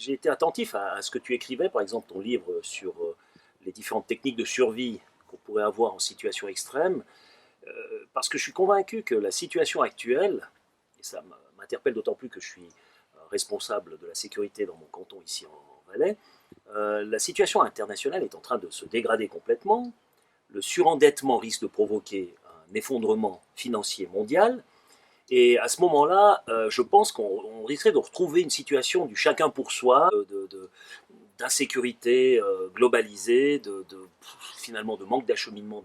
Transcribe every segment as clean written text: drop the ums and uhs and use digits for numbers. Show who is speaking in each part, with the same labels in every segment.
Speaker 1: j'ai été attentif à ce que tu écrivais, par exemple ton livre sur les différentes techniques de survie qu'on pourrait avoir en situation extrême, parce que je suis convaincu que la situation actuelle, et ça m'interpelle d'autant plus que je suis responsable de la sécurité dans mon canton ici en Valais, la situation internationale est en train de se dégrader complètement. Le surendettement risque de provoquer un effondrement financier mondial. Et à ce moment-là, je pense qu'on risquerait de retrouver une situation du chacun pour soi, d'insécurité globalisée, finalement de manque d'acheminement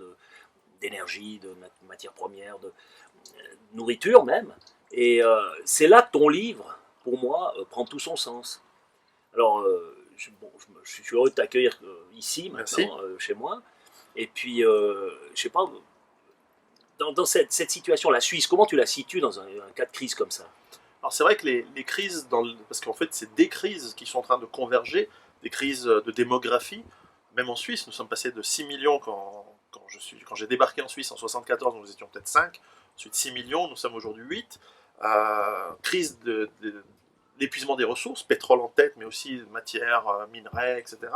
Speaker 1: d'énergie, de matières premières, de nourriture même. Et c'est là que ton livre, pour moi, prend tout son sens. Alors, je suis heureux de t'accueillir ici,
Speaker 2: Merci.
Speaker 1: maintenant, chez moi. Et puis, je sais pas, dans cette situation, la Suisse, comment tu la situes dans un cas de crise comme ça?
Speaker 2: Alors c'est vrai que les crises, parce qu'en fait c'est des crises qui sont en train de converger, des crises de démographie. Même en Suisse, nous sommes passés de 6 millions quand j'ai débarqué en Suisse en 74, nous étions peut-être 5, ensuite 6 millions, nous sommes aujourd'hui 8. Crise l'épuisement des ressources, pétrole en tête, mais aussi matières, minerais, etc.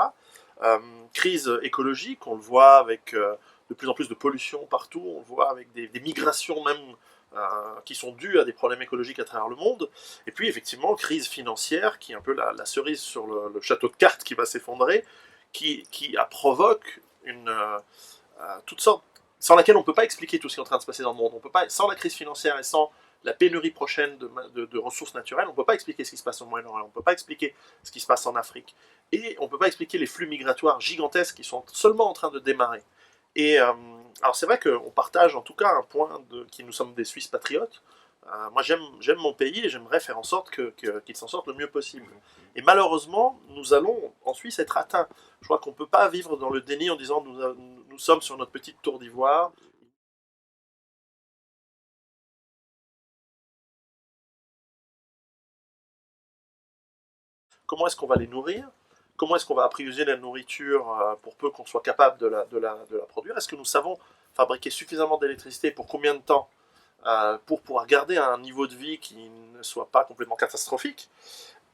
Speaker 2: Crise écologique, on le voit avec de plus en plus de pollution partout, on le voit avec des migrations même qui sont dues à des problèmes écologiques à travers le monde. Et puis effectivement, crise financière, qui est un peu la cerise sur le château de cartes qui va s'effondrer, qui provoque toutes sortes, sans laquelle on ne peut pas expliquer tout ce qui est en train de se passer dans le monde. On peut pas, sans la crise financière et sans la pénurie prochaine de ressources naturelles, on ne peut pas expliquer ce qui se passe au Moyen-Orient, on ne peut pas expliquer ce qui se passe en Afrique. Et on ne peut pas expliquer les flux migratoires gigantesques qui sont seulement en train de démarrer. Et alors c'est vrai qu'on partage en tout cas un point qui nous sommes des Suisses patriotes. Moi j'aime mon pays et j'aimerais faire en sorte qu'il s'en sorte le mieux possible. Et malheureusement, nous allons en Suisse être atteints. Je crois qu'on ne peut pas vivre dans le déni en disant nous sommes sur notre petite tour d'ivoire. Comment est-ce qu'on va les nourrir? Comment est-ce qu'on va approvisionner la nourriture pour peu qu'on soit capable de la produire? Est-ce que nous savons fabriquer suffisamment d'électricité pour combien de temps pour pouvoir garder un niveau de vie qui ne soit pas complètement catastrophique?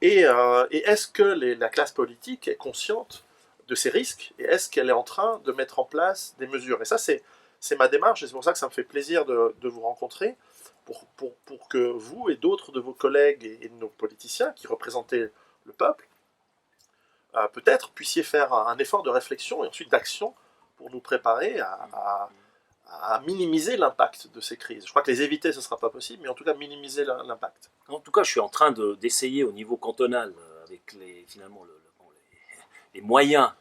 Speaker 2: Et est-ce que la classe politique est consciente de ces risques? Et est-ce qu'elle est en train de mettre en place des mesures? Et ça, c'est ma démarche, et c'est pour ça que ça me fait plaisir de vous rencontrer, pour que vous et d'autres de vos collègues et de nos politiciens qui représentaient le peuple, peut-être puissiez faire un effort de réflexion et ensuite d'action pour nous préparer à minimiser l'impact de ces crises. Je crois que les éviter, ce ne sera pas possible, mais en tout cas minimiser l'impact.
Speaker 1: En tout cas, je suis en train d'essayer au niveau cantonal, avec finalement les moyens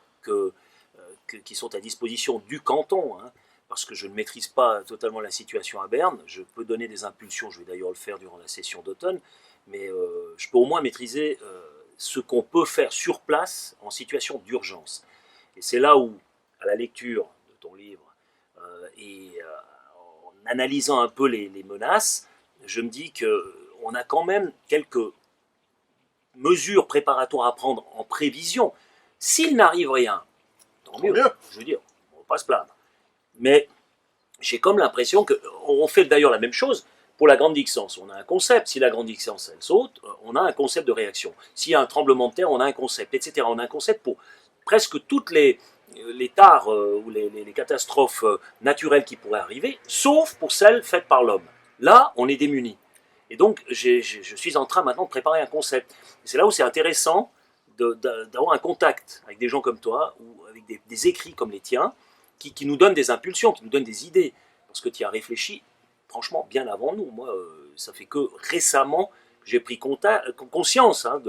Speaker 1: qui sont à disposition du canton, hein, parce que je ne maîtrise pas totalement la situation à Berne. Je peux donner des impulsions, je vais d'ailleurs le faire durant la session d'automne, mais je peux au moins maîtriser ce qu'on peut faire sur place en situation d'urgence. Et c'est là où, à la lecture de ton livre et en analysant un peu les menaces, je me dis qu'on a quand même quelques mesures préparatoires à prendre en prévision. S'il n'arrive rien, tant
Speaker 2: Tant
Speaker 1: mieux.
Speaker 2: mieux.
Speaker 1: Je veux dire, on ne va pas se plaindre. Mais j'ai comme l'impression qu'on fait d'ailleurs la même chose pour la grande distance. On a un concept. Si la grande distance, elle saute, on a un concept de réaction. S'il y a un tremblement de terre, on a un concept, etc. On a un concept pour presque toutes les tares ou les catastrophes naturelles qui pourraient arriver, sauf pour celles faites par l'homme. Là, on est démunis. Et donc, je suis en train maintenant de préparer un concept. Et c'est là où c'est intéressant d'avoir un contact avec des gens comme toi, ou avec des écrits comme les tiens, qui nous donnent des impulsions, qui nous donnent des idées. Parce que tu y as réfléchi, franchement, bien avant nous. Moi, ça fait que récemment que j'ai pris conscience, hein,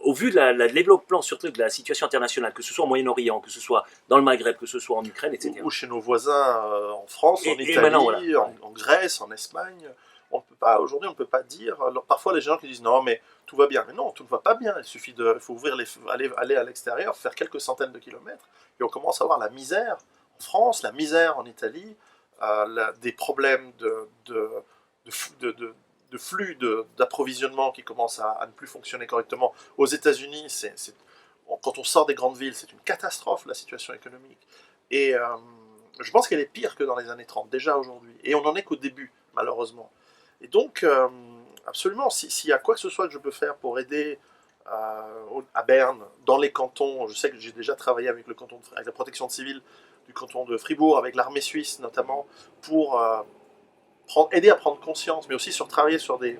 Speaker 1: au vu de développement surtout de la situation internationale, que ce soit au Moyen-Orient, que ce soit dans le Maghreb, que ce soit en Ukraine, etc.
Speaker 2: Ou chez nos voisins en France, en
Speaker 1: Et maintenant, voilà.
Speaker 2: Italie, en Grèce, en Espagne. Aujourd'hui, on ne peut pas dire. Alors, parfois, les gens qui disent non, mais tout va bien. Mais non, tout ne va pas bien. Il faut aller à l'extérieur, faire quelques centaines de kilomètres, et on commence à voir la misère en France, la misère en Italie, des problèmes de flux d'approvisionnement qui commencent à ne plus fonctionner correctement. Aux États-Unis, quand on sort des grandes villes, c'est une catastrophe la situation économique. Et je pense qu'elle est pire que dans les années 30, déjà aujourd'hui. Et on n'en est qu'au début, malheureusement. Et donc, absolument, s'il y a quoi que ce soit que je peux faire pour aider à Berne, dans les cantons. Je sais que j'ai déjà travaillé avec avec la protection civile du canton de Fribourg, avec l'armée suisse notamment, pour aider à prendre conscience, mais aussi travailler sur des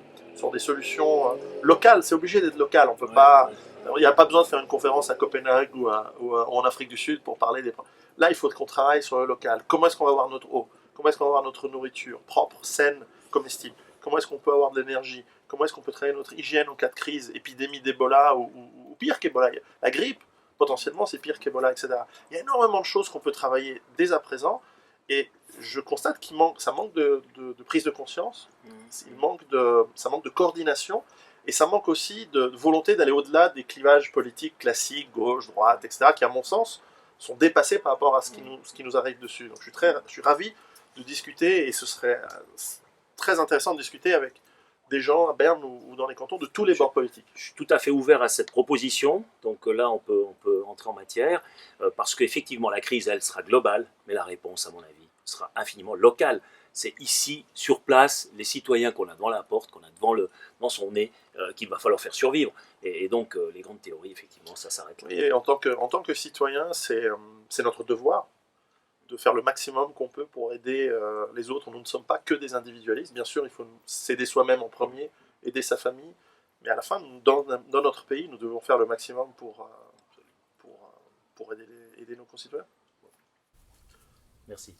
Speaker 2: solutions locales. C'est obligé d'être local. On peut pas. Il n'y a pas besoin de faire une conférence à Copenhague ou en Afrique du Sud pour parler des. Là, il faut qu'on travaille sur le local. Comment est-ce qu'on va avoir notre eau? Comment est-ce qu'on va avoir notre nourriture propre, saine, comestible? Comment est-ce qu'on peut avoir de l'énergie? Comment est-ce qu'on peut travailler notre hygiène en cas de crise, épidémie d'Ebola ou pire qu'Ebola? La grippe, potentiellement, c'est pire qu'Ebola, etc. Il y a énormément de choses qu'on peut travailler dès à présent. Et je constate ça manque de prise de conscience, ça manque de coordination, et ça manque aussi de volonté d'aller au-delà des clivages politiques classiques, gauche, droite, etc., qui, à mon sens, sont dépassés par rapport à ce qui nous arrive dessus. Donc je suis ravi de discuter, et ce serait très intéressant de discuter avec des gens à Berne ou dans les cantons de tous les bords politiques.
Speaker 1: Je suis tout à fait ouvert à cette proposition, donc là on peut entrer en matière, parce qu'effectivement la crise elle sera globale, mais la réponse à mon avis sera infiniment locale. C'est ici, sur place, les citoyens qu'on a devant la porte, qu'on a devant son nez, qu'il va falloir faire survivre. Et donc les grandes théories, effectivement, ça s'arrête là.
Speaker 2: Et en tant que citoyen, c'est notre devoir de faire le maximum qu'on peut pour aider les autres. Nous ne sommes pas que des individualistes. Bien sûr, il faut s'aider soi-même en premier, aider sa famille. Mais à la fin, dans notre pays, nous devons faire le maximum pour aider nos concitoyens.
Speaker 1: Merci.